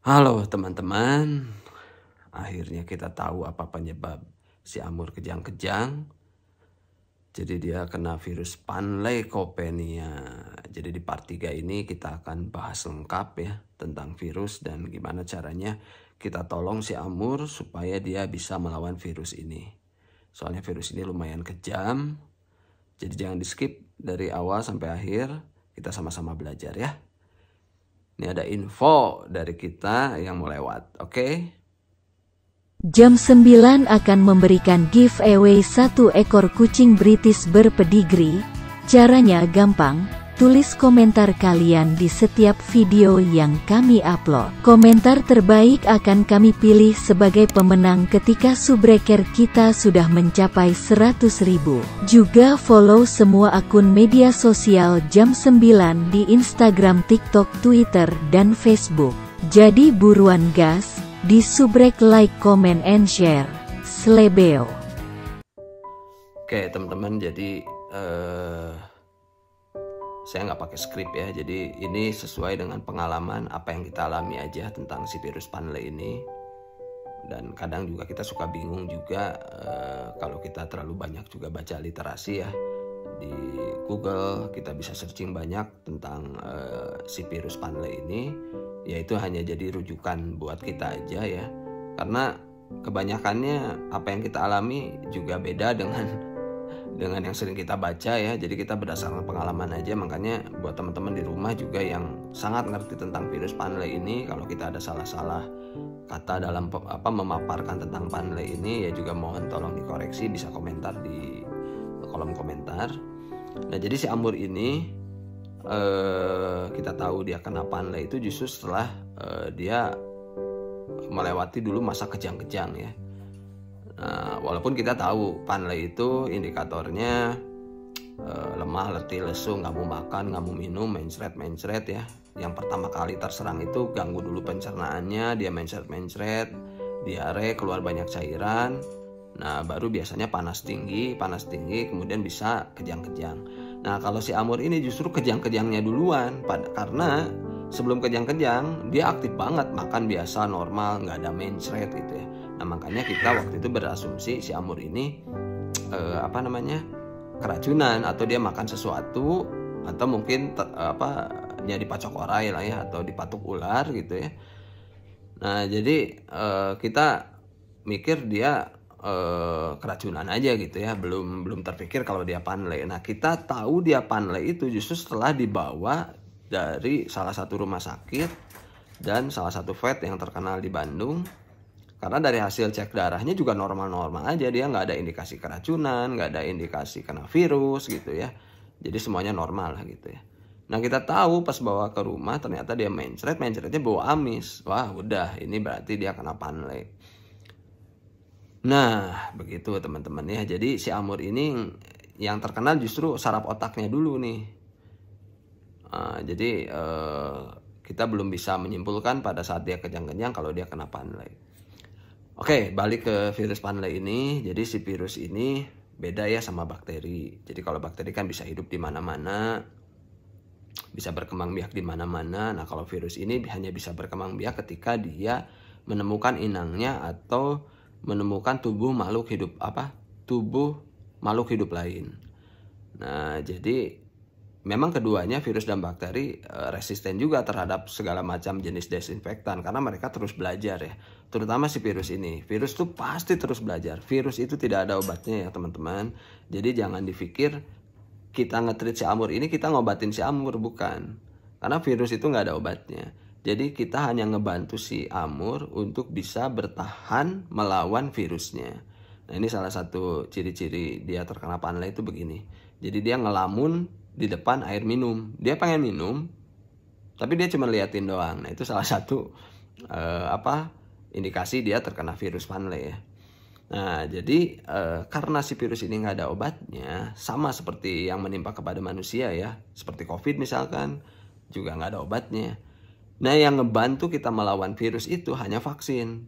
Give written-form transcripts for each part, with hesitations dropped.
Halo teman-teman, akhirnya kita tahu apa penyebab si Amur kejang-kejang. Jadi dia kena virus Panleukopenia. Jadi di part 3 ini kita akan bahas lengkap ya tentang virus dan gimana caranya kita tolong si Amur supaya dia bisa melawan virus ini. Soalnya virus ini lumayan kejam, jadi jangan di skip dari awal sampai akhir, kita sama-sama belajar ya. Ini ada info dari kita yang mau lewat, oke? Jam 9 akan memberikan giveaway 1 ekor kucing British berpedigree. Caranya gampang, tulis komentar kalian di setiap video yang kami upload. Komentar terbaik akan kami pilih sebagai pemenang ketika subbreaker kita sudah mencapai 100.000. Juga follow semua akun media sosial Jam 9 di Instagram, TikTok, Twitter, dan Facebook. Jadi buruan gas, di subrek, like, comment, and share. Slebeo. Oke teman-teman, jadi saya nggak pakai skrip ya, jadi ini sesuai dengan pengalaman apa yang kita alami aja tentang si virus Panle ini. Dan kadang juga kita suka bingung juga kalau kita terlalu banyak juga baca literasi ya. Di Google kita bisa searching banyak tentang si virus Panle ini, yaitu hanya jadi rujukan buat kita aja ya. Karena kebanyakannya apa yang kita alami juga beda dengan yang sering kita baca ya. Jadi kita berdasarkan pengalaman aja. Makanya buat teman-teman di rumah juga yang sangat ngerti tentang virus Panle ini, kalau kita ada salah-salah kata dalam memaparkan tentang Panle ini ya juga mohon tolong dikoreksi, bisa komentar di kolom komentar. Nah jadi si Amur ini kita tahu dia kena Panle itu justru setelah dia melewati dulu masa kejang-kejang ya. Nah, walaupun kita tahu Panle itu indikatornya lemah, letih, lesu, nggak mau makan, nggak mau minum, mencret ya. Yang pertama kali terserang itu ganggu dulu pencernaannya, dia mencret, diare, keluar banyak cairan. Nah baru biasanya panas tinggi, kemudian bisa kejang-kejang. Nah kalau si Amur ini justru kejang-kejangnya duluan, karena sebelum kejang-kejang dia aktif banget, makan biasa normal, nggak ada mencret gitu ya. Nah makanya kita waktu itu berasumsi si Amur ini keracunan, atau dia makan sesuatu, atau mungkin dia dipacok orai lah ya, atau dipatuk ular gitu ya. Nah jadi kita mikir dia keracunan aja gitu ya, belum terpikir kalau dia Panle. Nah kita tahu dia Panle itu justru setelah dibawa dari salah satu rumah sakit dan salah satu vet yang terkenal di Bandung. Karena dari hasil cek darahnya juga normal-normal aja, dia nggak ada indikasi keracunan, nggak ada indikasi kena virus gitu ya. Jadi semuanya normal lah gitu ya. Nah kita tahu pas bawa ke rumah ternyata dia mencretnya bau amis. Wah udah, ini berarti dia kena Panle. Nah begitu teman-teman ya. Jadi si Amur ini yang terkenal justru saraf otaknya dulu nih. Jadi kita belum bisa menyimpulkan pada saat dia kejang-kejang kalau dia kena Panle. Oke, balik ke virus Panle ini. Jadi si virus ini beda ya sama bakteri. Jadi kalau bakteri kan bisa hidup di mana-mana, bisa berkembang biak di mana-mana. Nah kalau virus ini hanya bisa berkembang biak ketika dia menemukan inangnya atau menemukan tubuh makhluk hidup lain. Nah jadi memang keduanya, virus dan bakteri, resisten juga terhadap segala macam jenis desinfektan karena mereka terus belajar ya. Terutama si virus ini, virus tuh pasti terus belajar. Virus itu tidak ada obatnya ya teman-teman. Jadi jangan dipikir kita nge-treat si Amur ini kita ngobatin si Amur, bukan. Karena virus itu nggak ada obatnya. Jadi kita hanya ngebantu si Amur untuk bisa bertahan melawan virusnya. Nah ini salah satu ciri-ciri dia terkena Panle itu begini. Jadi dia ngelamun di depan air minum. Dia pengen minum, tapi dia cuma liatin doang. Nah itu salah satu indikasi dia terkena virus Panle ya. Nah jadi karena si virus ini nggak ada obatnya, sama seperti yang menimpa kepada manusia ya, seperti COVID misalkan, juga nggak ada obatnya. Nah yang ngebantu kita melawan virus itu hanya vaksin.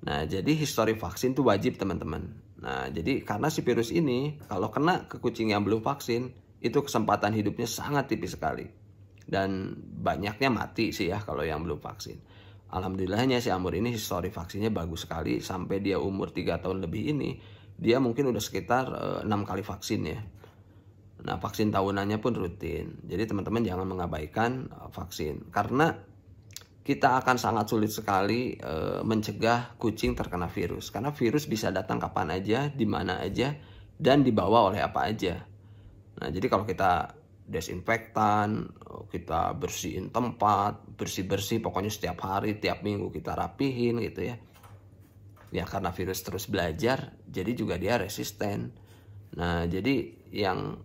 Nah jadi histori vaksin itu wajib teman-teman. Nah jadi karena si virus ini kalau kena ke kucing yang belum vaksin, itu kesempatan hidupnya sangat tipis sekali. Dan banyaknya mati sih ya kalau yang belum vaksin. alhamdulillahnya si Amur ini histori vaksinnya bagus sekali. Sampai dia umur 3 tahun lebih ini, dia mungkin udah sekitar 6 kali vaksin ya. Nah, vaksin tahunannya pun rutin. Jadi teman-teman jangan mengabaikan vaksin, karena kita akan sangat sulit sekali mencegah kucing terkena virus. Karena virus bisa datang kapan aja, di mana aja, dan dibawa oleh apa aja. Nah, jadi kalau kita desinfektan, kita bersihin tempat, bersih-bersih, pokoknya setiap hari, tiap minggu kita rapihin gitu ya. Ya karena virus terus belajar, jadi juga dia resisten. Nah, jadi yang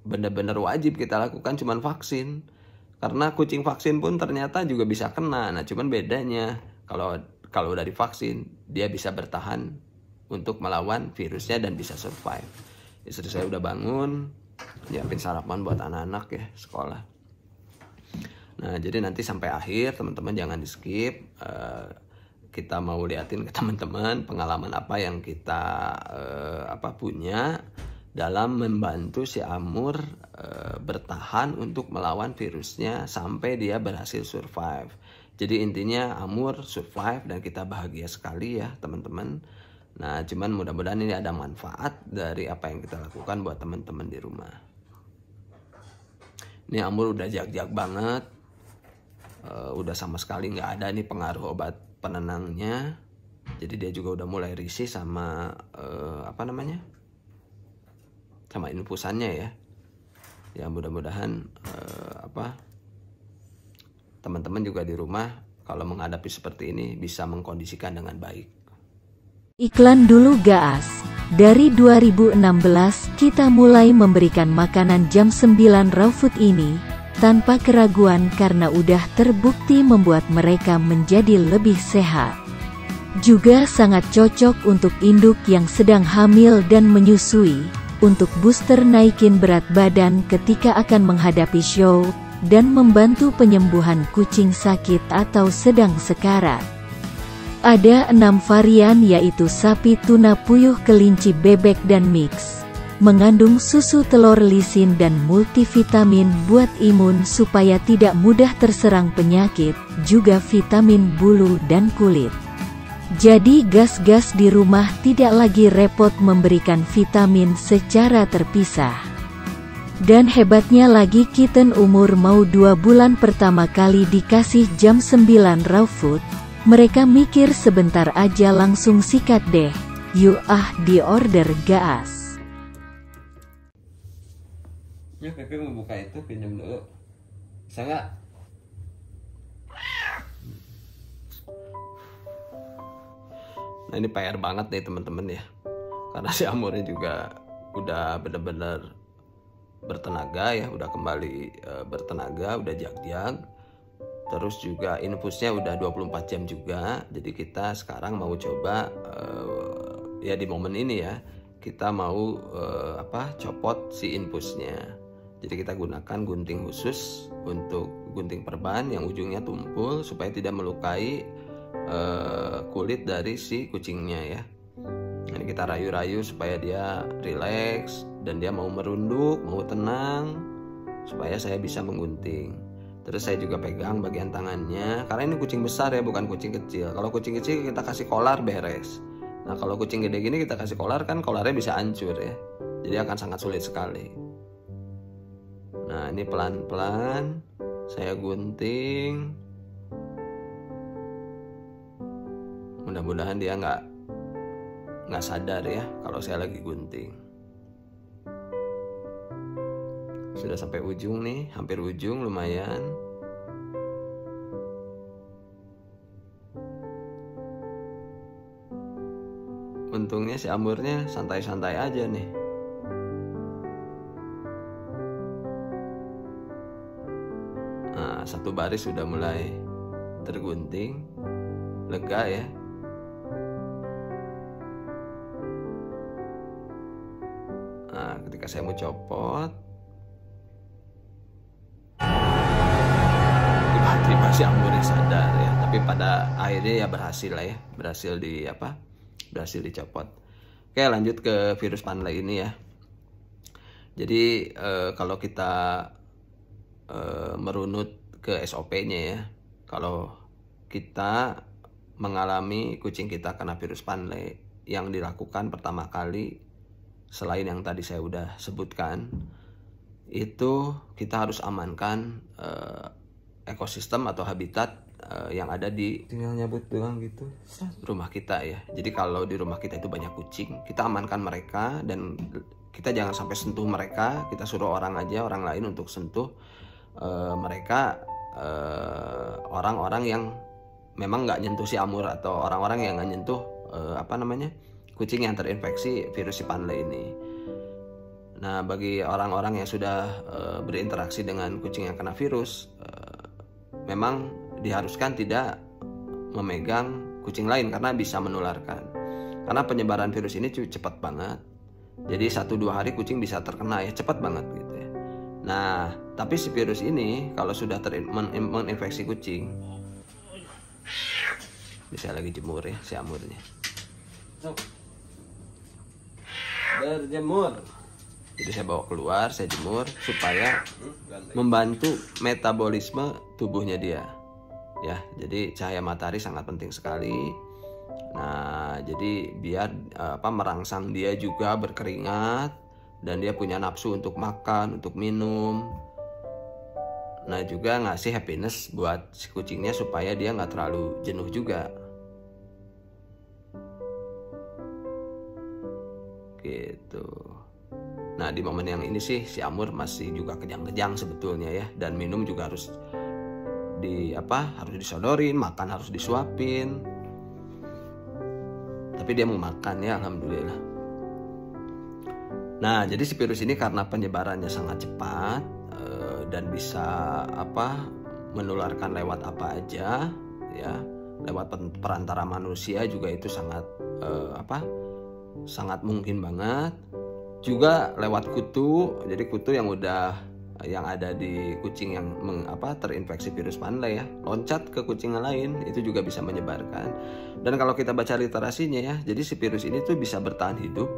benar-benar wajib kita lakukan cuman vaksin. Karena kucing vaksin pun ternyata juga bisa kena. Nah, cuman bedanya kalau dari vaksin, dia bisa bertahan untuk melawan virusnya dan bisa survive. Istri saya udah bangun, nyiapin sarapan buat anak-anak ya sekolah. Nah, jadi nanti sampai akhir teman-teman jangan di skip. Kita mau liatin ke teman-teman pengalaman apa yang kita punya dalam membantu si Amur bertahan untuk melawan virusnya sampai dia berhasil survive. Jadi intinya Amur survive dan kita bahagia sekali ya teman-teman. Nah, cuman mudah-mudahan ini ada manfaat dari apa yang kita lakukan buat teman-teman di rumah. Ini Amur udah jag-jag banget, udah sama sekali nggak ada nih pengaruh obat penenangnya. Jadi dia juga udah mulai risih sama sama infusannya ya. Ya mudah-mudahan teman-teman juga di rumah kalau menghadapi seperti ini bisa mengkondisikan dengan baik. Iklan dulu Gaas. Dari 2016 kita mulai memberikan makanan jam 9 raw food ini tanpa keraguan karena udah terbukti membuat mereka menjadi lebih sehat. Juga sangat cocok untuk induk yang sedang hamil dan menyusui, untuk booster naikin berat badan ketika akan menghadapi show, dan membantu penyembuhan kucing sakit atau sedang sekarat. Ada 6 varian yaitu sapi, tuna, puyuh, kelinci, bebek, dan mix. Mengandung susu, telur, lisin, dan multivitamin buat imun supaya tidak mudah terserang penyakit, juga vitamin bulu dan kulit. Jadi gas-gas di rumah tidak lagi repot memberikan vitamin secara terpisah. Dan hebatnya lagi kitten umur mau 2 bulan pertama kali dikasih jam 9 raw food, mereka mikir sebentar aja langsung sikat deh. Yuk di order Gaas. Ya Pepe mau buka itu, pinjam dulu. Bisa nggak? Nah ini PR banget nih teman-teman ya. Karena si Amurnya juga udah bener-bener bertenaga ya, udah kembali bertenaga, udah jag-jag. Terus juga infusnya udah 24 jam juga. Jadi kita sekarang mau coba ya di momen ini ya, kita mau copot si infusnya. Jadi kita gunakan gunting khusus untuk gunting perban yang ujungnya tumpul supaya tidak melukai kulit dari si kucingnya ya. Ini kita rayu-rayu supaya dia rileks dan dia mau merunduk, mau tenang, supaya saya bisa menggunting. Terus saya juga pegang bagian tangannya, karena ini kucing besar ya, bukan kucing kecil. Kalau kucing kecil kita kasih kolar beres. Nah kalau kucing gede gini kita kasih kolar kan kolarnya bisa hancur ya. Jadi akan sangat sulit sekali. Nah ini pelan-pelan saya gunting. Mudah-mudahan dia nggak sadar ya kalau saya lagi gunting. Sudah sampai ujung nih, hampir ujung lumayan. Untungnya si Amurnya santai-santai aja nih. Nah, satu baris sudah mulai tergunting, lega ya. Nah, ketika saya mau copot, tiba-tiba si Amurnya sadar ya. Tapi pada akhirnya ya berhasil lah ya, berhasil dicopot. Oke, lanjut ke virus Panley ini ya. Jadi kalau kita merunut ke SOP-nya ya, kalau kita mengalami kucing kita kena virus Panle, yang dilakukan pertama kali selain yang tadi saya udah sebutkan, itu kita harus amankan ekosistem atau habitat yang ada di, tinggal nyabut doang gitu, rumah kita ya. Jadi kalau di rumah kita itu banyak kucing, kita amankan mereka dan kita jangan sampai sentuh mereka. Kita suruh orang lain untuk sentuh mereka, orang-orang yang memang nggak nyentuh si Amur atau orang-orang yang nggak nyentuh kucing yang terinfeksi virus si Panle ini. Nah, bagi orang-orang yang sudah berinteraksi dengan kucing yang kena virus, memang diharuskan tidak memegang kucing lain karena bisa menularkan. Karena penyebaran virus ini cepat banget. Jadi 1-2 hari kucing bisa terkena ya, cepat banget gitu ya. Nah, tapi si virus ini kalau sudah menginfeksi kucing, bisa lagi jemur ya si Amurnya. Berjemur. Jadi saya bawa keluar, saya jemur supaya membantu metabolisme tubuhnya dia. Ya, jadi cahaya matahari sangat penting sekali. Nah, jadi biar merangsang dia juga berkeringat dan dia punya nafsu untuk makan, untuk minum. Nah, juga ngasih happiness buat si kucingnya supaya dia nggak terlalu jenuh juga. Gitu. Nah, di momen yang ini sih si Amur masih juga kejang-kejang sebetulnya ya, dan minum juga harus harus disodorin, makan harus disuapin. Tapi dia mau makan ya, alhamdulillah. Nah, jadi si virus ini karena penyebarannya sangat cepat dan bisa menularkan lewat apa aja ya, lewat perantara manusia juga itu sangat sangat mungkin banget. Juga lewat kutu. Jadi kutu yang ada di kucing yang terinfeksi virus Panle ya, loncat ke kucing lain, itu juga bisa menyebarkan. Dan kalau kita baca literasinya ya, jadi si virus ini tuh bisa bertahan hidup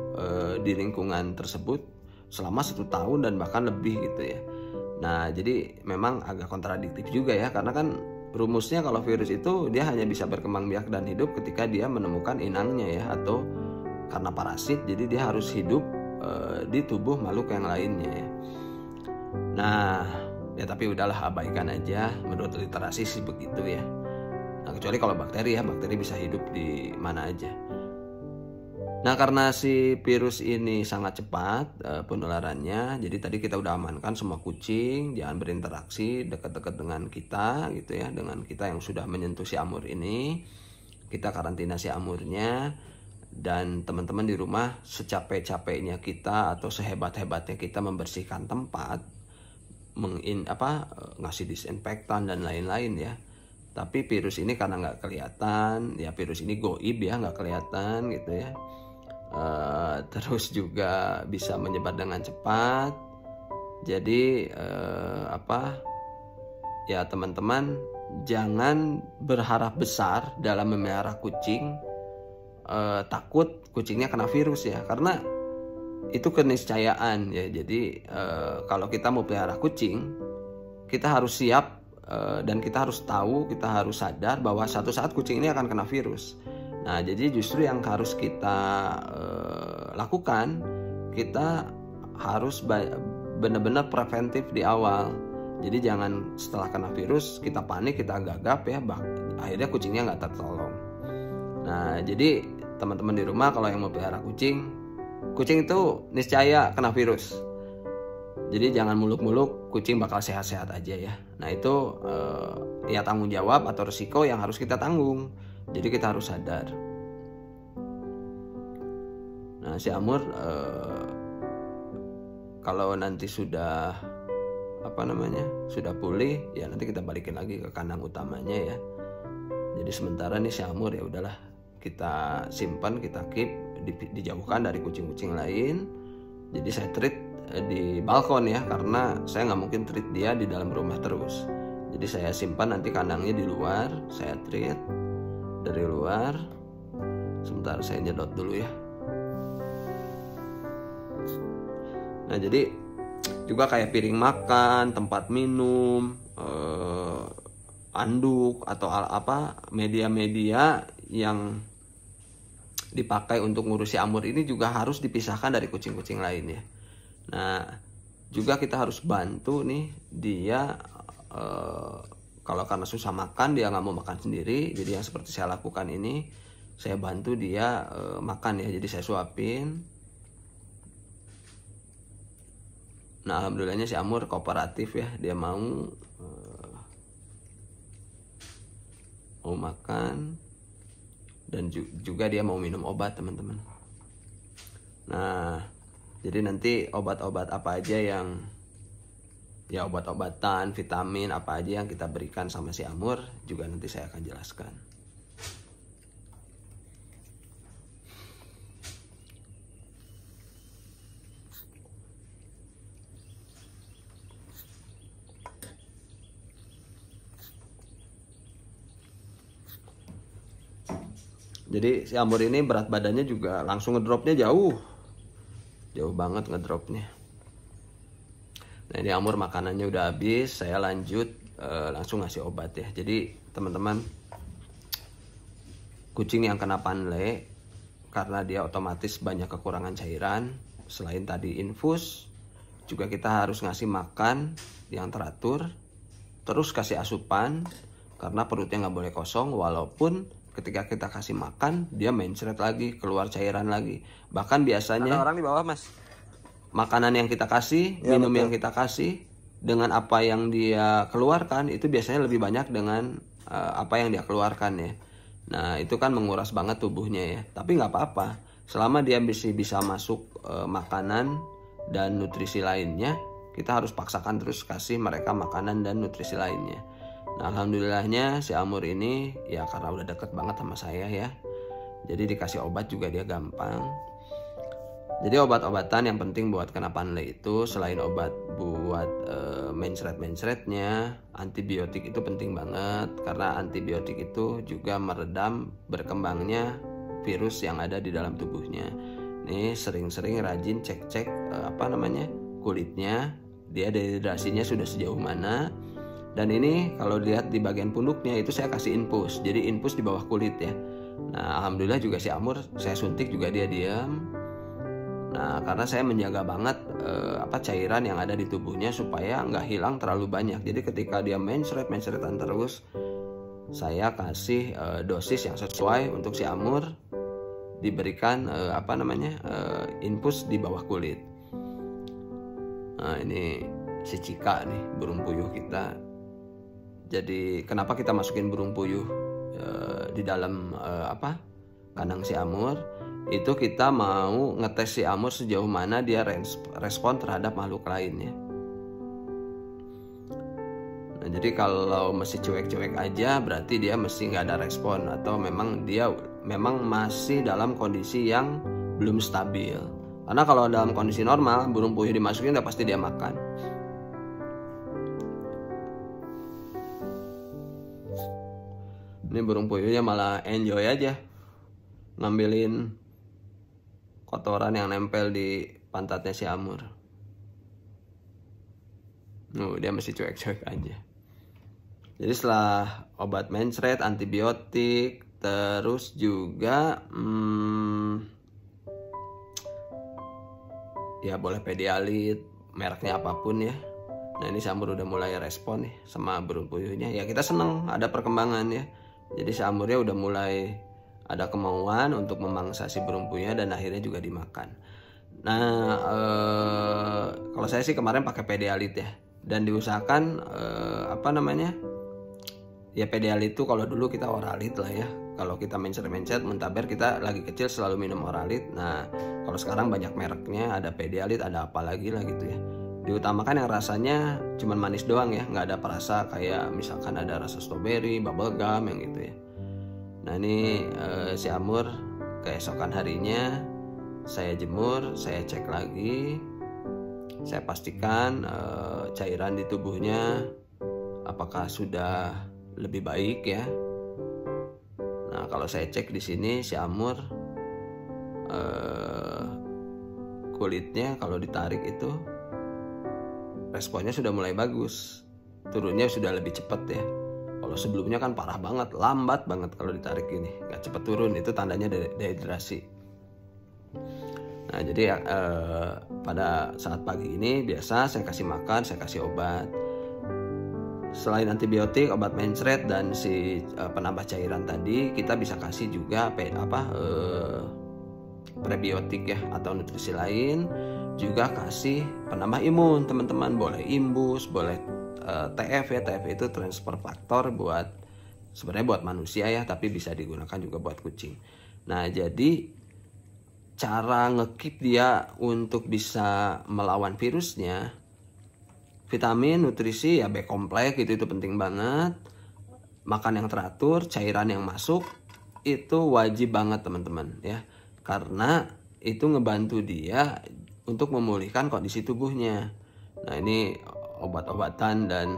di lingkungan tersebut selama 1 tahun dan bahkan lebih gitu ya. Nah, jadi memang agak kontradiktif juga ya, karena kan rumusnya kalau virus itu dia hanya bisa berkembang biak dan hidup ketika dia menemukan inangnya ya, atau karena parasit jadi dia harus hidup di tubuh makhluk yang lainnya ya. Nah, ya tapi udahlah, abaikan aja, menurut literasi sih begitu ya. Nah, kecuali kalau bakteri ya, bakteri bisa hidup di mana aja. Nah, karena si virus ini sangat cepat penularannya, jadi tadi kita udah amankan semua kucing jangan berinteraksi dekat-dekat dengan kita gitu ya, dengan kita yang sudah menyentuh si Amur ini. Kita karantina si Amurnya, dan teman-teman di rumah secapek-capeknya kita atau sehebat-hebatnya kita membersihkan tempat, ngasih disinfektan dan lain-lain ya. Tapi virus ini karena nggak kelihatan ya, virus ini goib ya, nggak kelihatan gitu ya. Terus juga bisa menyebar dengan cepat. Jadi ya teman-teman jangan berharap besar dalam memelihara kucing, takut kucingnya kena virus ya, karena itu keniscayaan ya. Jadi kalau kita mau pelihara kucing, kita harus siap dan kita harus tahu, kita harus sadar bahwa suatu saat kucing ini akan kena virus. Nah, jadi justru yang harus kita lakukan, kita harus benar-benar preventif di awal. Jadi jangan setelah kena virus kita panik, kita gagap ya, akhirnya kucingnya nggak tertolong. Nah, jadi teman-teman di rumah kalau yang mau pelihara kucing itu niscaya kena virus. Jadi jangan muluk-muluk kucing bakal sehat-sehat aja ya. Nah, itu ya tanggung jawab atau resiko yang harus kita tanggung. Jadi kita harus sadar. Nah, si Amur kalau nanti sudah sudah pulih ya, nanti kita balikin lagi ke kandang utamanya ya. Jadi sementara nih si Amur ya udahlah kita simpan, kita keep, dijauhkan dari kucing-kucing lain. Jadi saya treat di balkon ya, karena saya nggak mungkin treat dia di dalam rumah terus. Jadi saya simpan nanti kandangnya di luar, saya treat dari luar. Sebentar saya nyedot dulu ya. Nah, jadi juga kayak piring makan, tempat minum, anduk atau media-media yang dipakai untuk ngurusi Amur ini juga harus dipisahkan dari kucing-kucing lainnya. Nah, juga kita harus bantu nih dia kalau karena susah makan, dia nggak mau makan sendiri, jadi yang seperti saya lakukan ini, saya bantu dia makan ya, jadi saya suapin. Nah, alhamdulillahnya si Amur kooperatif ya, dia mau makan dan juga dia mau minum obat, teman-teman. Nah, jadi nanti obat-obat apa aja yang ya, obat-obatan, vitamin apa aja yang kita berikan sama si Amur juga nanti saya akan jelaskan. Jadi si Amur ini berat badannya juga langsung ngedropnya jauh banget ngedropnya. Nah, ini Amur makanannya udah habis, saya lanjut langsung ngasih obat ya. Jadi teman-teman, kucing yang kena panle karena dia otomatis banyak kekurangan cairan, selain tadi infus, juga kita harus ngasih makan yang teratur, terus kasih asupan karena perutnya nggak boleh kosong, walaupun ketika kita kasih makan dia mencret lagi, keluar cairan lagi. Bahkan biasanya ada orang di bawah, Mas. Makanan yang kita kasih, Ya, minum betul. yang kita kasih, dengan apa yang dia keluarkan itu biasanya lebih banyak dengan apa yang dia keluarkan ya. Nah, itu kan menguras banget tubuhnya ya. Tapi nggak apa-apa, selama dia bisa masuk makanan dan nutrisi lainnya, kita harus paksakan terus kasih mereka makanan dan nutrisi lainnya. Nah, alhamdulillahnya si Amur ini ya karena udah deket banget sama saya ya, jadi dikasih obat juga dia gampang. Jadi obat-obatan yang penting buat kena panle itu, selain obat buat mencret-mencretnya, antibiotik itu penting banget, karena antibiotik itu juga meredam berkembangnya virus yang ada di dalam tubuhnya. Nih sering-sering rajin cek-cek kulitnya, dia dehidrasinya sudah sejauh mana. Dan ini kalau lihat di bagian punduknya itu saya kasih infus, jadi infus di bawah kulit ya. Nah, alhamdulillah juga si Amur saya suntik juga dia diam. Nah, karena saya menjaga banget cairan yang ada di tubuhnya supaya nggak hilang terlalu banyak. Jadi ketika dia mencret-mencretan terus, saya kasih dosis yang sesuai untuk si Amur diberikan infus di bawah kulit. Nah, ini si Cika nih, burung puyuh kita. Jadi kenapa kita masukin burung puyuh di dalam kandang si Amur? Itu kita mau ngetes si Amur sejauh mana dia respon terhadap makhluk lainnya. Nah, jadi kalau masih cuek-cuek aja berarti dia mesti nggak ada respon, atau memang dia masih dalam kondisi yang belum stabil. Karena kalau dalam kondisi normal, burung puyuh dimasukin udah pasti dia makan. Ini burung puyuhnya malah enjoy aja ngambilin kotoran yang nempel di pantatnya si Amur. Dia masih cuek-cuek aja. Jadi setelah obat mencret, antibiotik, terus juga ya boleh Pedialit, mereknya apapun ya. Nah, ini si Amur udah mulai respon nih sama burung puyuhnya. Ya kita seneng ada perkembangan ya. Jadi si Amurnya udah mulai ada kemauan untuk memangsa si burung puyuhnya dan akhirnya juga dimakan. Nah, kalau saya sih kemarin pakai Pedialit ya, dan diusahakan ya Pedialit itu kalau dulu kita Oralit lah ya. Kalau kita mencet-mencet muntaber, kita lagi kecil selalu minum Oralit. Nah, kalau sekarang banyak mereknya, ada Pedialit, ada apa lagi lah gitu ya. Diutamakan yang rasanya cuman manis doang ya, nggak ada perasa kayak misalkan ada rasa strawberry, bubblegum yang gitu ya. Nah, ini si Amur keesokan harinya saya jemur, saya cek lagi, saya pastikan cairan di tubuhnya apakah sudah lebih baik ya. Nah, kalau saya cek di sini si Amur kulitnya kalau ditarik itu responnya sudah mulai bagus, turunnya sudah lebih cepat ya. Kalau sebelumnya kan parah banget, lambat banget kalau ditarik gini, nggak cepet turun, itu tandanya dehidrasi. Nah jadi pada saat pagi ini biasa saya kasih makan, saya kasih obat. Selain antibiotik, obat mencret dan si penambah cairan tadi, kita bisa kasih juga prebiotik ya atau nutrisi lain. Juga kasih penambah imun teman-teman, boleh imbus, boleh TF ya. TF itu transfer faktor sebenarnya buat manusia ya, tapi bisa digunakan juga buat kucing. Nah jadi cara ngekeep dia untuk bisa melawan virusnya, vitamin, nutrisi ya B kompleks gitu, itu penting banget. Makan yang teratur, cairan yang masuk itu wajib banget teman-teman ya, karena itu ngebantu dia untuk memulihkan kondisi tubuhnya. Nah ini obat-obatan dan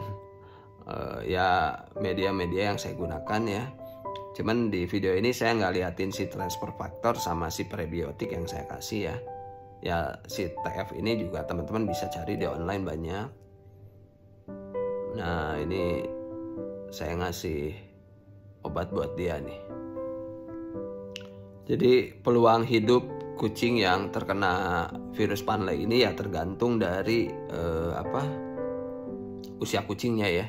ya media-media yang saya gunakan ya. Cuman di video ini saya nggak liatin si transfer faktor sama si prebiotik yang saya kasih ya. Ya si TF ini juga teman-teman bisa cari di online banyak. Nah ini saya ngasih obat buat dia nih. Jadi peluang hidup kucing yang terkena virus Panley ini ya tergantung dari usia kucingnya ya.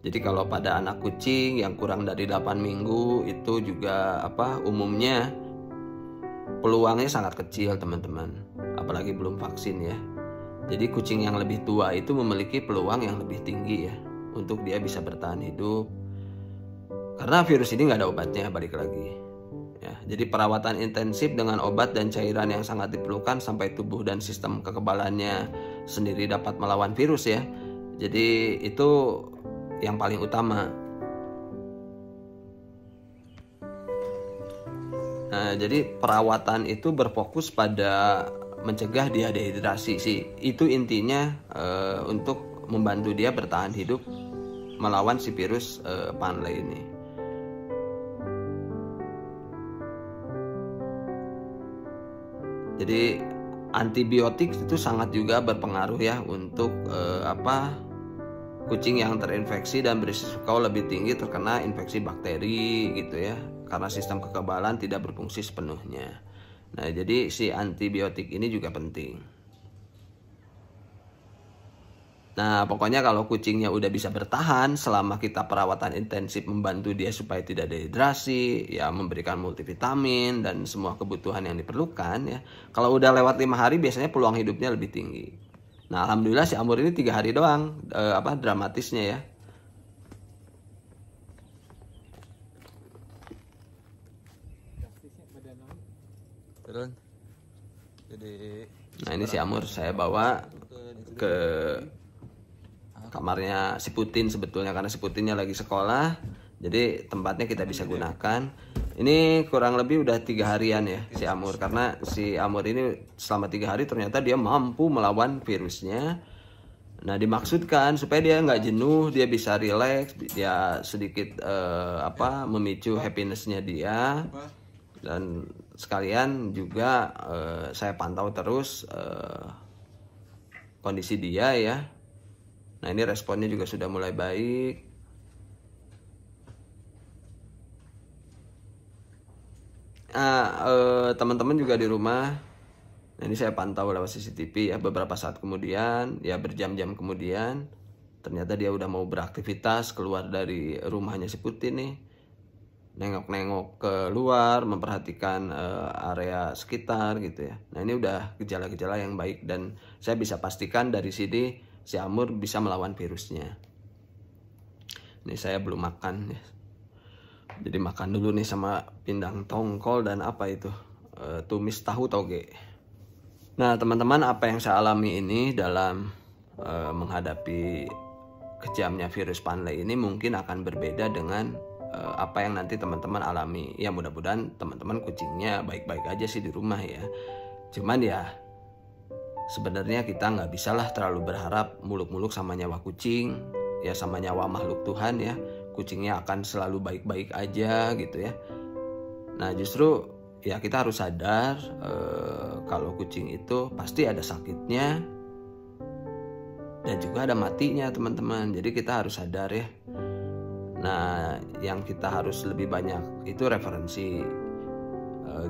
Jadi kalau pada anak kucing yang kurang dari 8 minggu itu juga umumnya peluangnya sangat kecil teman-teman, apalagi belum vaksin ya. Jadi kucing yang lebih tua itu memiliki peluang yang lebih tinggi ya untuk dia bisa bertahan hidup, karena virus ini nggak ada obatnya, balik lagi ya. Jadi perawatan intensif dengan obat dan cairan yang sangat diperlukan sampai tubuh dan sistem kekebalannya sendiri dapat melawan virus ya. Jadi itu yang paling utama. Nah, jadi perawatan itu berfokus pada mencegah dia dehidrasi sih. Itu intinya untuk membantu dia bertahan hidup melawan si virus Panley ini. Jadi antibiotik itu sangat juga berpengaruh ya untuk kucing yang terinfeksi dan berisiko lebih tinggi terkena infeksi bakteri gitu ya, karena sistem kekebalan tidak berfungsi sepenuhnya. Nah jadi si antibiotik ini juga penting. Nah pokoknya kalau kucingnya udah bisa bertahan selama kita perawatan intensif membantu dia supaya tidak dehidrasi ya, memberikan multivitamin dan semua kebutuhan yang diperlukan ya, kalau udah lewat 5 hari biasanya peluang hidupnya lebih tinggi. Nah alhamdulillah si Amur ini 3 hari doang dramatisnya ya. Turun. Nah ini si Amur saya bawa ke kamarnya si Putin sebetulnya, karena si Putinnya lagi sekolah, jadi tempatnya kita bisa gunakan. Ini kurang lebih udah 3 harian ya si Amur, karena si Amur ini selama 3 hari ternyata dia mampu melawan virusnya. Nah dimaksudkan supaya dia nggak jenuh, dia bisa relax, dia sedikit memicu happinessnya dia. Dan sekalian juga saya pantau terus kondisi dia ya. Nah ini responnya juga sudah mulai baik. Teman-teman juga di rumah, nah ini saya pantau lewat CCTV ya, beberapa saat kemudian ya, berjam-jam kemudian ternyata dia udah mau beraktivitas keluar dari rumahnya si Putin nih, nengok-nengok ke luar, memperhatikan area sekitar gitu ya. Nah ini udah gejala-gejala yang baik dan saya bisa pastikan dari sini si Amur bisa melawan virusnya. Ini saya belum makan ya, jadi makan dulu nih sama pindang tongkol dan tumis tahu toge. Nah teman-teman, apa yang saya alami ini dalam menghadapi kejamnya virus Panley ini mungkin akan berbeda dengan apa yang nanti teman-teman alami. Ya mudah-mudahan teman-teman kucingnya baik-baik aja sih di rumah ya. Cuman ya sebenarnya kita nggak bisalah terlalu berharap muluk-muluk sama nyawa kucing ya, sama nyawa makhluk Tuhan ya. Kucingnya akan selalu baik-baik aja gitu ya. Nah justru ya kita harus sadar kalau kucing itu pasti ada sakitnya dan juga ada matinya teman-teman. Jadi kita harus sadar ya. Nah, yang kita harus lebih banyak itu referensi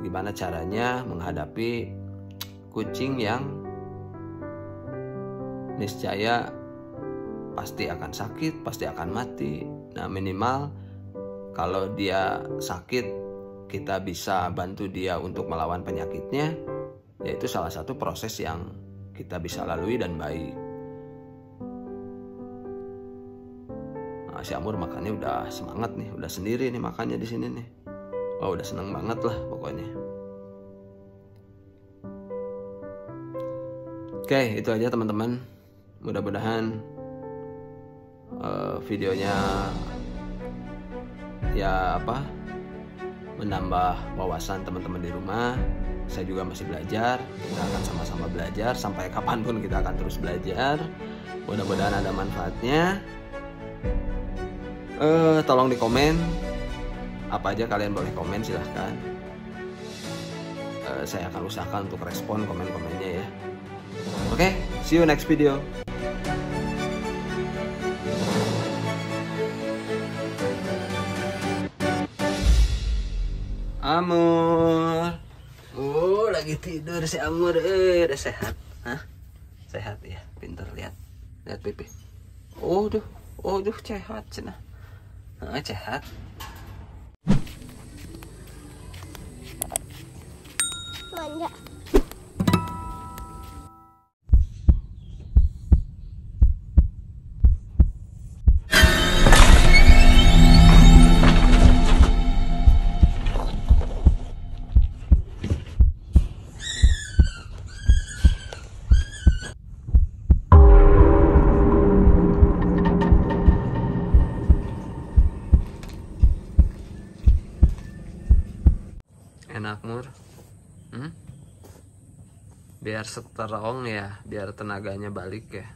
gimana caranya menghadapi kucing yang niscaya pasti akan sakit, pasti akan mati. Nah, minimal kalau dia sakit, kita bisa bantu dia untuk melawan penyakitnya. Yaitu salah satu proses yang kita bisa lalui dan baik. Nah, si Amur makannya udah semangat nih, udah sendiri nih makannya di sini nih. Wah, udah seneng banget lah pokoknya. Oke, itu aja teman-teman. Mudah-mudahan videonya menambah wawasan teman-teman di rumah. Saya juga masih belajar, kita akan sama-sama belajar sampai kapanpun kita akan terus belajar. Mudah-mudahan ada manfaatnya. Tolong di komen apa aja, kalian boleh komen silahkan. Saya akan usahakan untuk respon komen-komennya ya. Oke, see you next video. Amur, lagi tidur si Amur, udah sehat, sehat ya, pintar, lihat pipi, sehat cina, sehat. Manja. Enak Mur, biar strong ya, biar tenaganya balik ya.